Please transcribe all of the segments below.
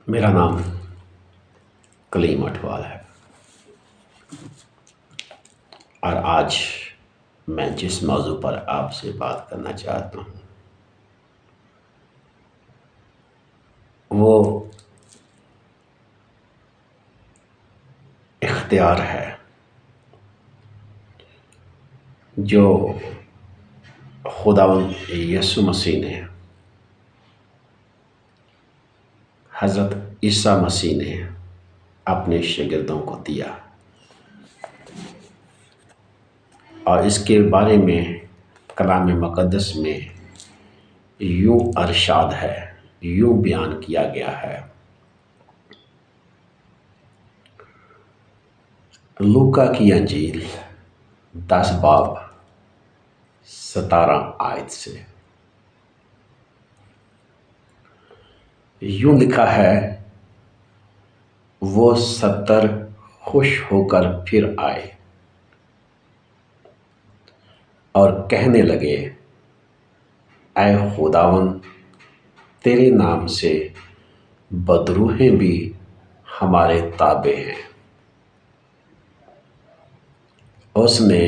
میرا نام کلیم اٹھوال ہے اور آج میں جس موضوع پر آپ سے بات کرنا چاہتا ہوں وہ اختیار ہے جو خداوند یسوع مسیح نے حضرت عیسیٰ مسیح نے اپنے شاگردوں کو دیا، اور اس کے بارے میں کلام مقدس میں یوں ارشاد ہے، یوں بیان کیا گیا ہے۔ لوکا کی انجیل 10 باب 17 آیت سے یوں لکھا ہے، وہ 70 خوش ہو کر پھر آئے اور کہنے لگے، اے خداوند، تیرے نام سے بدروحیں بھی ہمارے تابع ہیں۔ اس نے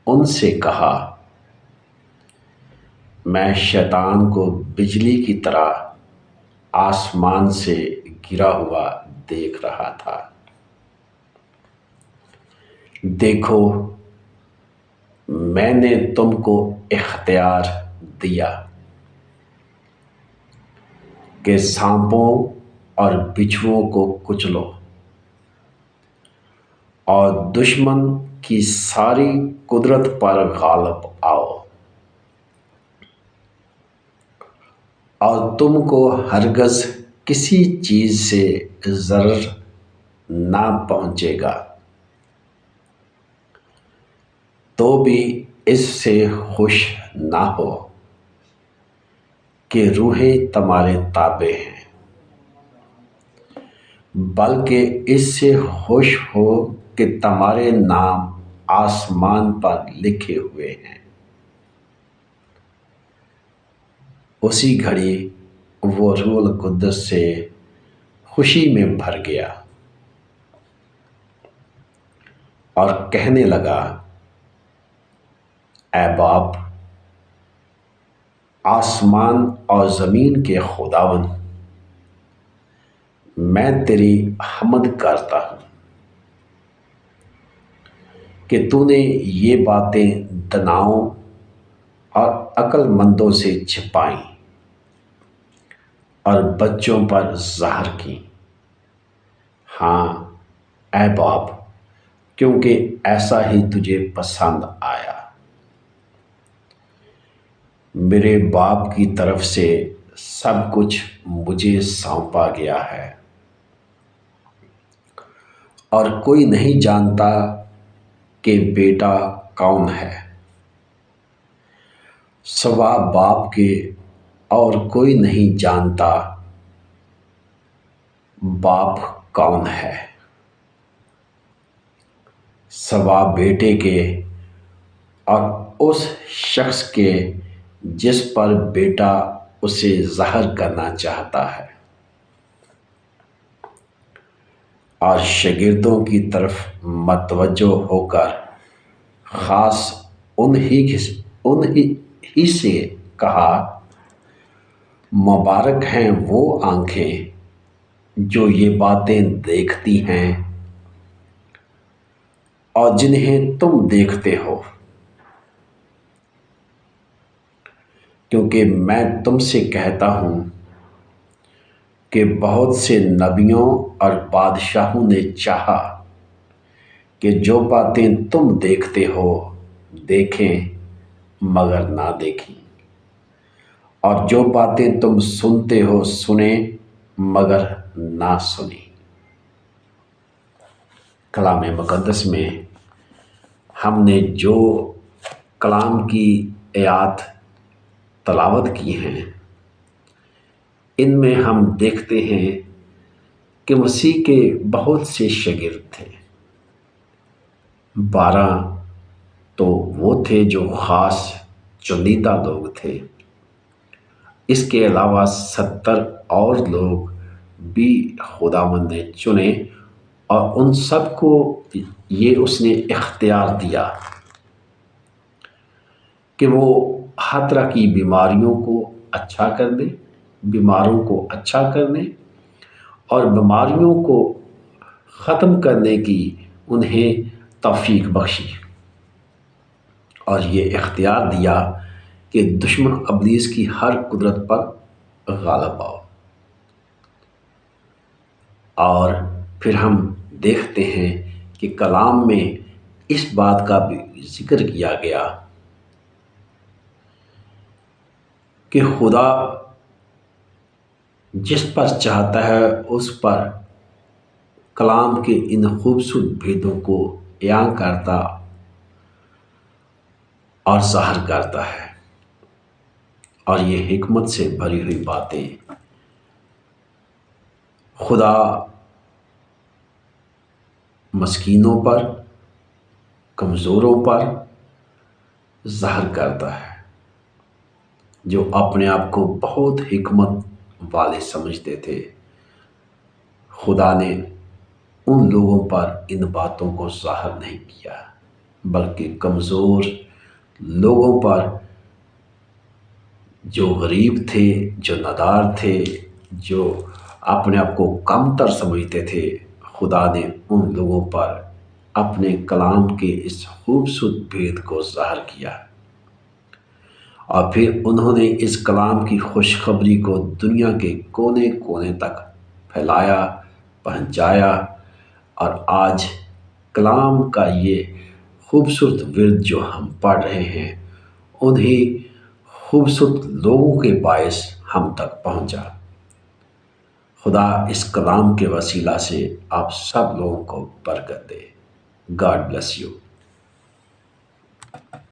ان سے کہا، میں شیطان کو بجلی کی طرح آسمان سے گرا ہوا دیکھ رہا تھا۔ دیکھو، میں نے تم کو اختیار دیا کہ سانپوں اور بچھوؤں کو کچلو اور دشمن کی ساری قدرت پر غالب آؤ، اور تم کو ہرگز کسی چیز سے ضرر نہ پہنچے گا۔ تو بھی اس سے خوش نہ ہو کہ روحیں تمہارے تابع ہیں، بلکہ اس سے خوش ہو کہ تمہارے نام آسمان پر لکھے ہوئے ہیں۔ اسی گھڑی وہ روح القدس سے خوشی میں بھر گیا اور کہنے لگا، اے باپ، آسمان اور زمین کے خداوند، میں تیری حمد کرتا ہوں کہ تو نے یہ باتیں داناؤں اور عقل مندوں سے چھپائیں اور بچوں پر ظاہر کی۔ ہاں اے باپ، کیونکہ ایسا ہی تجھے پسند آیا۔ میرے باپ کی طرف سے سب کچھ مجھے سونپا گیا ہے، اور کوئی نہیں جانتا کہ بیٹا کون ہے سوا باپ کے، اور کوئی نہیں جانتا باپ کون ہے سوا بیٹے کے، اور اس شخص کے جس پر بیٹا اسے ظاہر کرنا چاہتا ہے۔ اور شاگردوں کی طرف متوجہ ہو کر خاص انہی سے کہا، مبارک ہیں وہ آنکھیں جو یہ باتیں دیکھتی ہیں اور جنہیں تم دیکھتے ہو، کیونکہ میں تم سے کہتا ہوں کہ بہت سے نبیوں اور بادشاہوں نے چاہا کہ جو باتیں تم دیکھتے ہو دیکھیں مگر نہ دیکھیں، اور جو باتیں تم سنتے ہو سنیں مگر نہ سنیں۔ کلام مقدس میں ہم نے جو کلام کی آیات تلاوت کی ہیں، ان میں ہم دیکھتے ہیں کہ مسیح کے بہت سے شاگرد تھے۔ 12 تو وہ تھے جو خاص چنیدہ لوگ تھے، اس کے علاوہ 70 اور لوگ بھی خداوند نے چنے اور ان سب کو یہ اس نے اختیار دیا کہ وہ ہر طرح کی بیماریوں کو اچھا کر دیں، بیماروں کو اچھا کر دیں اور بیماریوں کو ختم کرنے کی انہیں توفیق بخشی، اور یہ اختیار دیا کہ دشمن ابلیس کی ہر قدرت پر غالب آؤ۔ اور پھر ہم دیکھتے ہیں کہ کلام میں اس بات کا بھی ذکر کیا گیا کہ خدا جس پر چاہتا ہے اس پر کلام کے ان خوبصورت بھیدوں کو عیاں کرتا اور ظاہر کرتا ہے، اور یہ حکمت سے بھری ہوئی باتیں خدا مسکینوں پر، کمزوروں پر ظاہر کرتا ہے، جو اپنے آپ کو بہت حکمت والے سمجھتے تھے۔ خدا نے ان لوگوں پر ان باتوں کو ظاہر نہیں کیا، بلکہ کمزور لوگوں پر، جو غریب تھے، جو نادار تھے، جو اپنے آپ کو کم تر سمجھتے تھے، خدا نے ان لوگوں پر اپنے کلام کے اس خوبصورت بھید کو ظاہر کیا، اور پھر انہوں نے اس کلام کی خوشخبری کو دنیا کے کونے کونے تک پھیلایا، پہنچایا، اور آج کلام کا یہ خوبصورت ورد جو ہم پڑھ رہے ہیں انہی خوبصورت لوگوں کے باعث ہم تک پہنچا۔ خدا اس کلام کے وسیلہ سے آپ سب لوگوں کو برکت دے۔ God bless you.